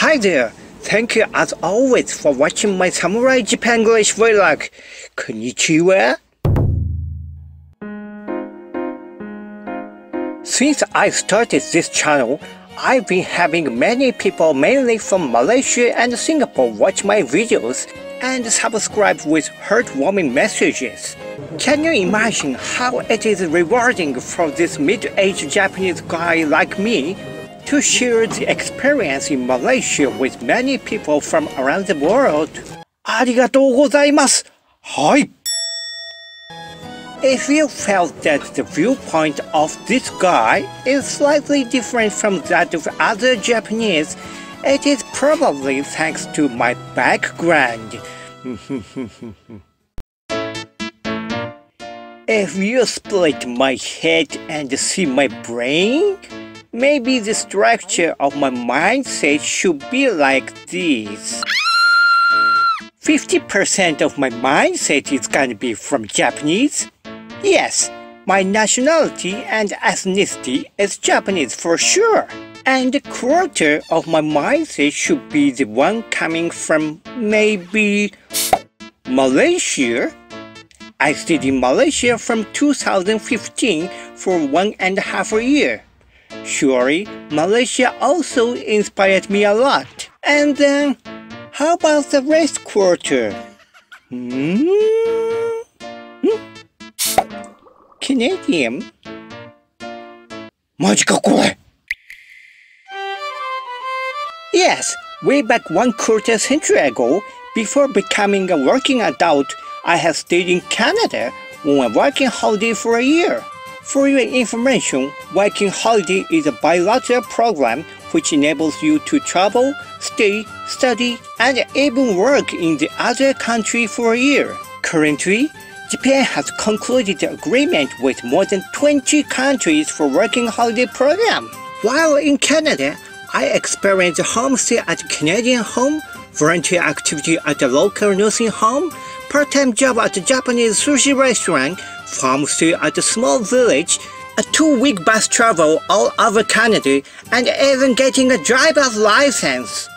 Hi there! Thank you as always for watching my Samurai Japanglish vlog. Konnichiwa! Since I started this channel, I've been having many people mainly from Malaysia and Singapore watch my videos and subscribe with heartwarming messages. Can you imagine how it is rewarding for this middle-aged Japanese guy like me to share the experience in Malaysia with many people from around the world? ありがとうございます。はい。If you felt that the viewpoint of this guy is slightly different from that of other Japanese, it is probably thanks to my background. If you split my head and see my brain, maybe the structure of my mindset should be like this. 50% of my mindset is gonna be from Japanese. Yes, my nationality and ethnicity is Japanese for sure. And a quarter of my mindset should be the one coming from maybe Malaysia. I stayed in Malaysia from 2015 for 1.5 years. Surely, Malaysia also inspired me a lot. And then, how about the rest quarter? Canadian? マジかこれ! Yes, way back 1/4 century ago, before becoming a working adult, I had stayed in Canada on a working holiday for a year. For your information, working holiday is a bilateral program which enables you to travel, stay, study, and even work in the other country for a year. Currently, Japan has concluded an agreement with more than 20 countries for working holiday program. While in Canada, I experienced homestay at a Canadian home, volunteer activity at a local nursing home, part-time job at a Japanese sushi restaurant, farmstay at a small village, a 2-week bus travel all over Canada, and even getting a driver's license.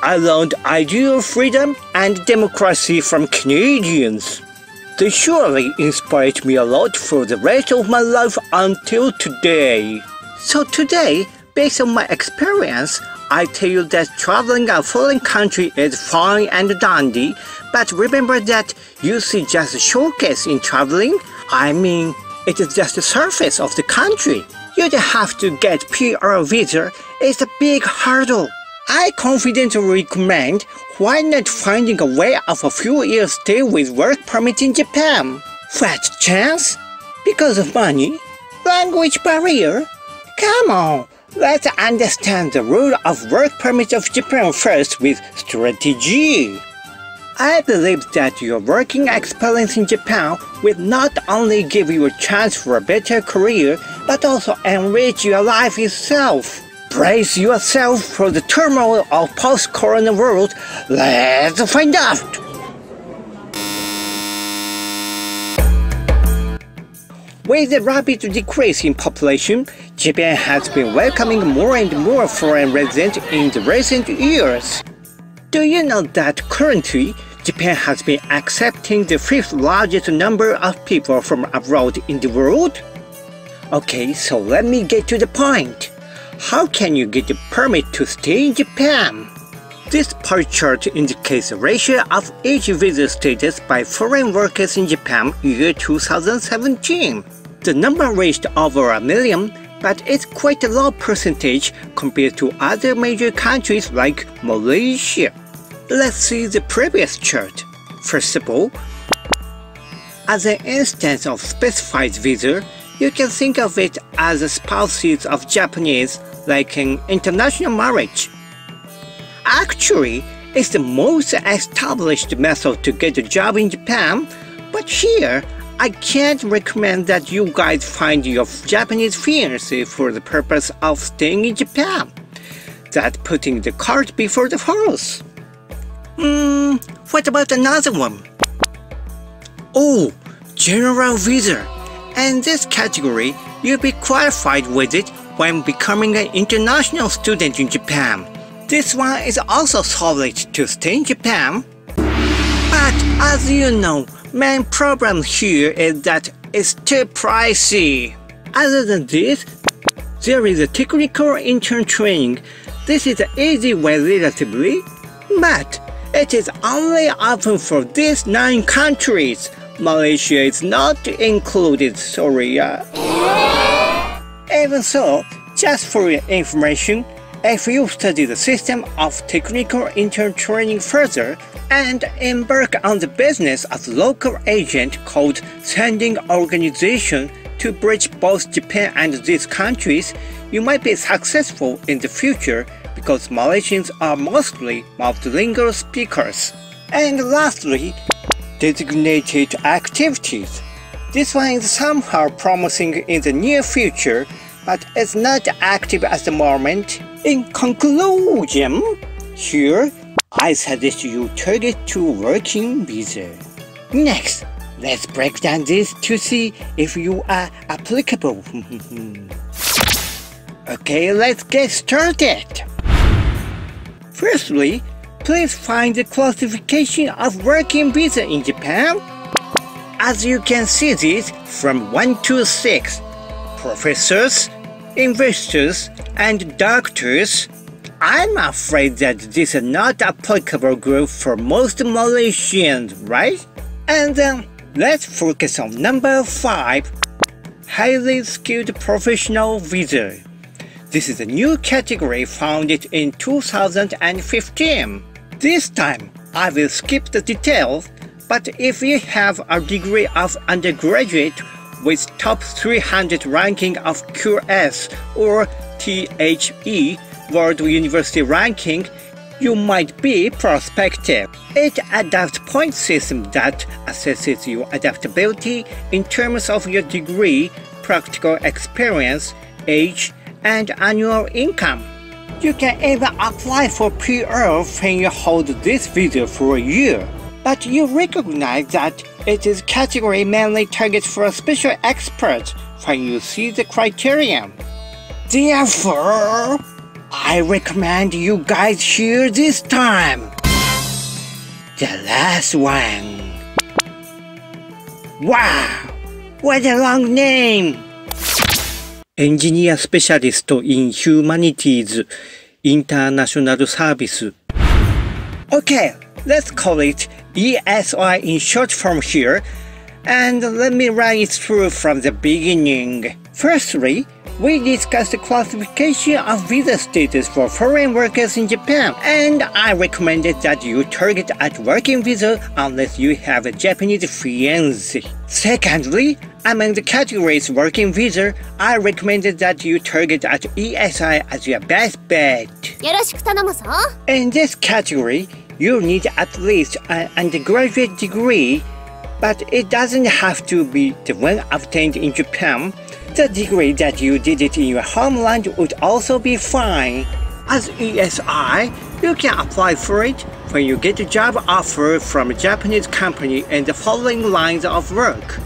I learned ideal freedom and democracy from Canadians. They surely inspired me a lot for the rest of my life until today. So today, based on my experience, I tell you that traveling a foreign country is fine and dandy, but remember that you see just a showcase in traveling. I mean, it is just the surface of the country. You don't have to get PR visa. It's a big hurdle. I confidently recommend why not finding a way of a few years stay with work permit in Japan. Fat chance? Because of money? Language barrier? Come on, let's understand the rule of work permit of Japan first with strategy. I believe that your working experience in Japan will not only give you a chance for a better career, but also enrich your life itself. Brace yourself for the turmoil of post-corona world. Let's find out! With the rapid decrease in population, Japan has been welcoming more and more foreign residents in the recent years. Do you know that currently, Japan has been accepting the 5th largest number of people from abroad in the world? Okay, so let me get to the point. How can you get a permit to stay in Japan? This pie chart indicates the ratio of each visa status by foreign workers in Japan year 2017. The number reached over 1 million, but it's quite a low percentage compared to other major countries like Malaysia. Let's see the previous chart. First of all, as an instance of specified visa, you can think of it as a spouses of Japanese, like an international marriage. Actually, it's the most established method to get a job in Japan, but here, I can't recommend that you guys find your Japanese fiancé for the purpose of staying in Japan. That's putting the cart before the horse. What about another one? Oh, general visa. In this category, you'll be qualified with it when becoming an international student in Japan. This one is also solid to stay in Japan. But as you know, main problem here is that it's too pricey. Other than this, there is a technical intern training. This is an easy way relatively, but it is only open for these 9 countries. Malaysia is not included, sorry. Even so, just for your information, if you study the system of technical intern training further and embark on the business as a local agent called sending organization to bridge both Japan and these countries, you might be successful in the future because Malaysians are mostly multilingual speakers. And lastly, designated activities. This one is somehow promising in the near future, but it's not active at the moment. In conclusion, here I suggest you target to working visa. Next, let's break down this to see if you are applicable. Okay, let's get started. Firstly, please find the classification of working visa in Japan. As you can see this from 1 to 6, professors, investors, and doctors. I'm afraid that this is not applicable group for most Malaysians, right? And then let's focus on number 5, highly skilled professional visa. This is a new category founded in 2015. This time, I will skip the details, but if you have a degree of undergraduate with top 300 ranking of QS or THE World University ranking, you might be prospective. It adopts point system that assesses your adaptability in terms of your degree, practical experience, age, and annual income. You can even apply for PR when you hold this visa for a year. But you recognize that it is category mainly targeted for special experts when you see the criterion. Therefore, I recommend you guys hear this time. The last one. Wow, what a long name! Engineer Specialist in Humanities International Service. Okay, let's call it ESI in short form here, and let me run it through from the beginning. Firstly, we discussed the classification of visa status for foreign workers in Japan, and I recommended that you target at working visa unless you have a Japanese fiancé. Secondly, among the categories working visa, I recommended that you target at ESI as your best bet. In this category, you need at least an undergraduate degree, but it doesn't have to be the one obtained in Japan. The degree that you did it in your homeland would also be fine. As ESI, you can apply for it when you get a job offer from a Japanese company in the following lines of work.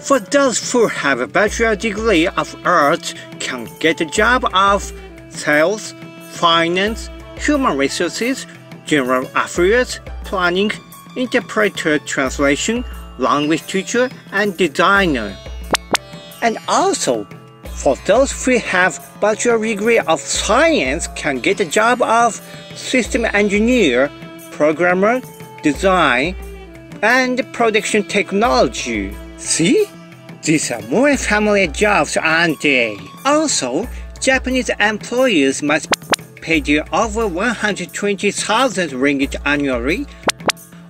For those who have a bachelor degree of arts, can get a job of sales, finance, human resources, general affairs, planning, interpreter translation, language teacher, and designer. And also, for those who have bachelor degree of science, can get a job of system engineer, programmer, design, and production technology. See? These are more familiar jobs, aren't they? Also, Japanese employers must pay you over 120,000 ringgit annually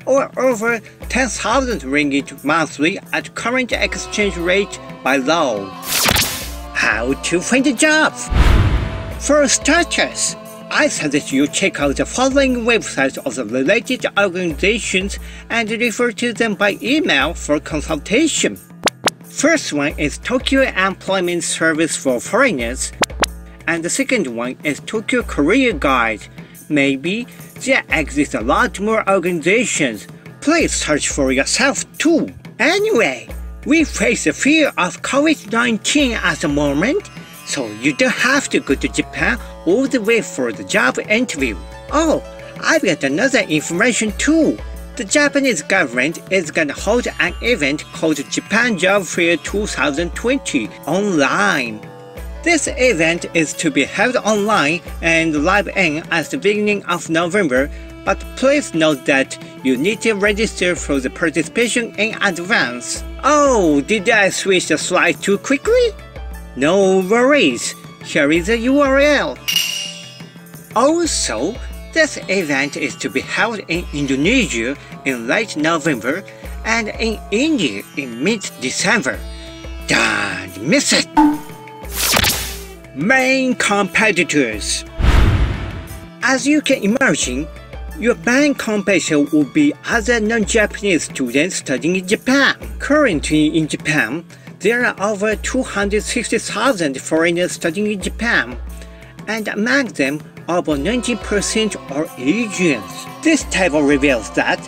or over 10,000 ringgit monthly at current exchange rate by law. How to find a job? For starters, I suggest you check out the following websites of the related organizations and refer to them by email for consultation. First one is Tokyo Employment Service for Foreigners, and the second one is Tokyo Career Guide. Maybe there exist a lot more organizations. Please search for yourself too. Anyway, we face the fear of COVID-19 at the moment, so you don't have to go to Japan all the way for the job interview. Oh, I've got another information too. The Japanese government is gonna hold an event called Japan Job Fair 2020 online. This event is to be held online and live-in at the beginning of November, but please note that you need to register for the participation in advance. Oh, did I switch the slide too quickly? No worries, here is the URL. Also, this event is to be held in Indonesia in late November and in India in mid-December. Don't miss it! Main competitors. As you can imagine, your main competition will be other non-Japanese students studying in Japan. Currently in Japan, there are over 260,000 foreigners studying in Japan, and among them, over 90% are Asians. This table reveals that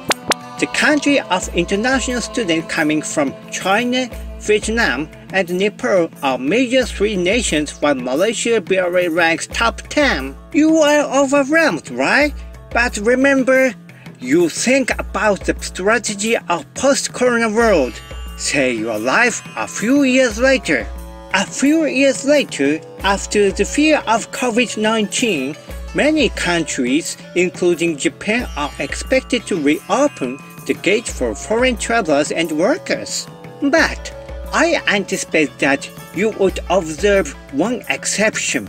the country of international students coming from China, Vietnam, and Nepal are major three nations, while Malaysia barely ranks top 10. You are overwhelmed, right? But remember, you think about the strategy of post-corona world. Say your life a few years later. A few years later, after the fear of COVID-19, many countries, including Japan, are expected to reopen the gate for foreign travelers and workers. But I anticipate that you would observe one exception.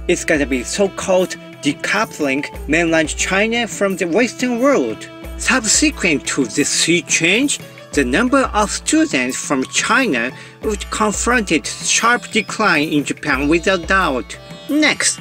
It's gonna be so-called decoupling mainland China from the Western world. Subsequent to this sea change, the number of students from China would confront a sharp decline in Japan without doubt. Next,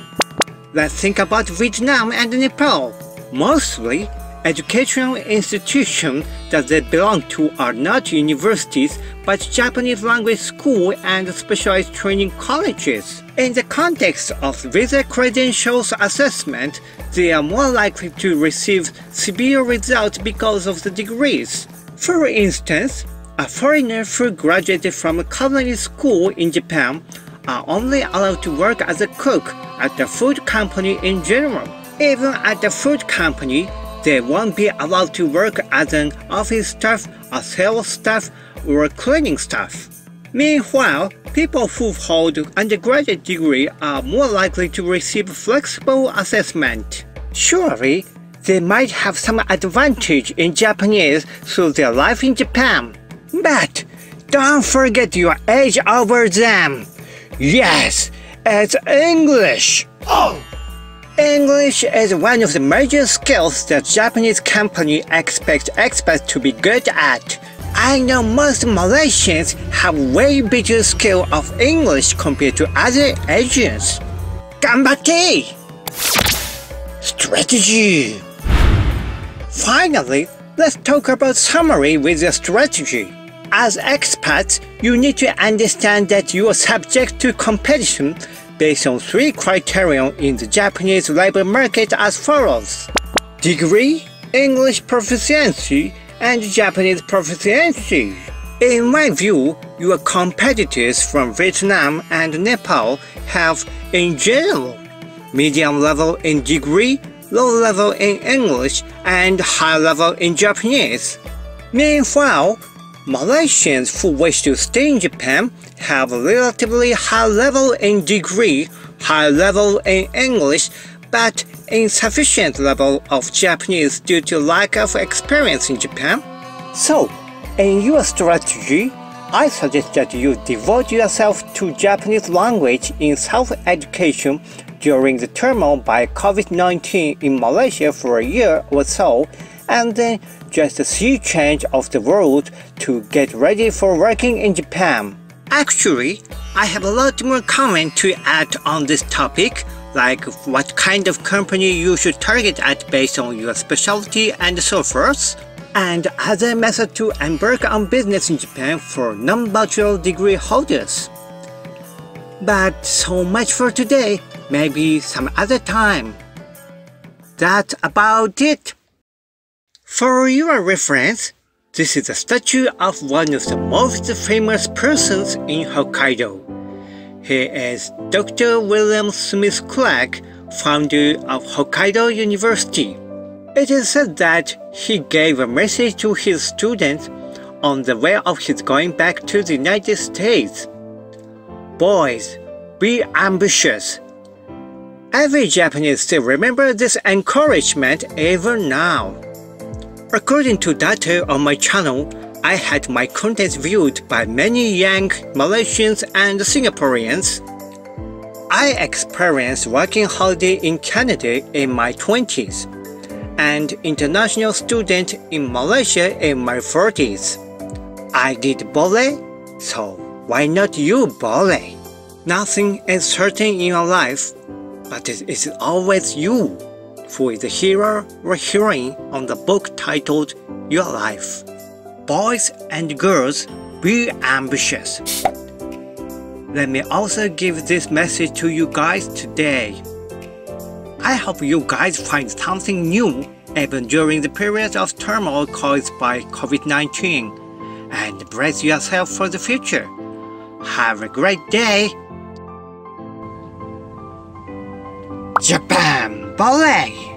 let's think about Vietnam and Nepal. Mostly, educational institutions that they belong to are not universities but Japanese language school and specialized training colleges. In the context of visa credentials assessment, they are more likely to receive severe results because of the degrees. For instance, a foreigner who graduated from a culinary school in Japan are only allowed to work as a cook at the food company in general. Even at the food company, they won't be allowed to work as an office staff, a sales staff, or a cleaning staff. Meanwhile, people who hold undergraduate degree are more likely to receive flexible assessment. Surely, they might have some advantage in Japanese through their life in Japan. But don't forget your edge over them. Yes, it's English. Oh! English is one of the major skills that Japanese companies expect experts to be good at. I know most Malaysians have way better skill of English compared to other Asians. Ganbatte! Strategy! Finally, let's talk about summary with the strategy. As expats, you need to understand that you are subject to competition based on three criteria in the Japanese labor market as follows: degree, English proficiency, and Japanese proficiency. In my view, your competitors from Vietnam and Nepal have, in general, medium level in degree, low level in English, and high level in Japanese. Meanwhile, Malaysians who wish to stay in Japan have a relatively high level in degree, high level in English, but insufficient level of Japanese due to lack of experience in Japan. So, in your strategy, I suggest that you devote yourself to Japanese language in self-education during the turmoil by COVID-19 in Malaysia for a year or so, and then just see change of the world to get ready for working in Japan. Actually, I have a lot more comment to add on this topic, like what kind of company you should target at based on your specialty and so forth, and other methods to embark on business in Japan for non-bachelor degree holders. But so much for today, maybe some other time. That's about it. For your reference, this is a statue of one of the most famous persons in Hokkaido. He is Dr. William Smith Clark, founder of Hokkaido University. It is said that he gave a message to his students on the way of his going back to the United States. Boys, be ambitious. Every Japanese still remembers this encouragement even now. According to data on my channel, I had my contents viewed by many young Malaysians and Singaporeans. I experienced working holiday in Canada in my 20s and international student in Malaysia in my 40s. I did ballet, so why not you ballet? Nothing is certain in your life, but it is always you who is the hero or heroine on the book titled Your Life. Boys and girls, be ambitious. Let me also give this message to you guys today. I hope you guys find something new even during the period of turmoil caused by COVID-19 and brace yourself for the future. Have a great day! Japan Ballet!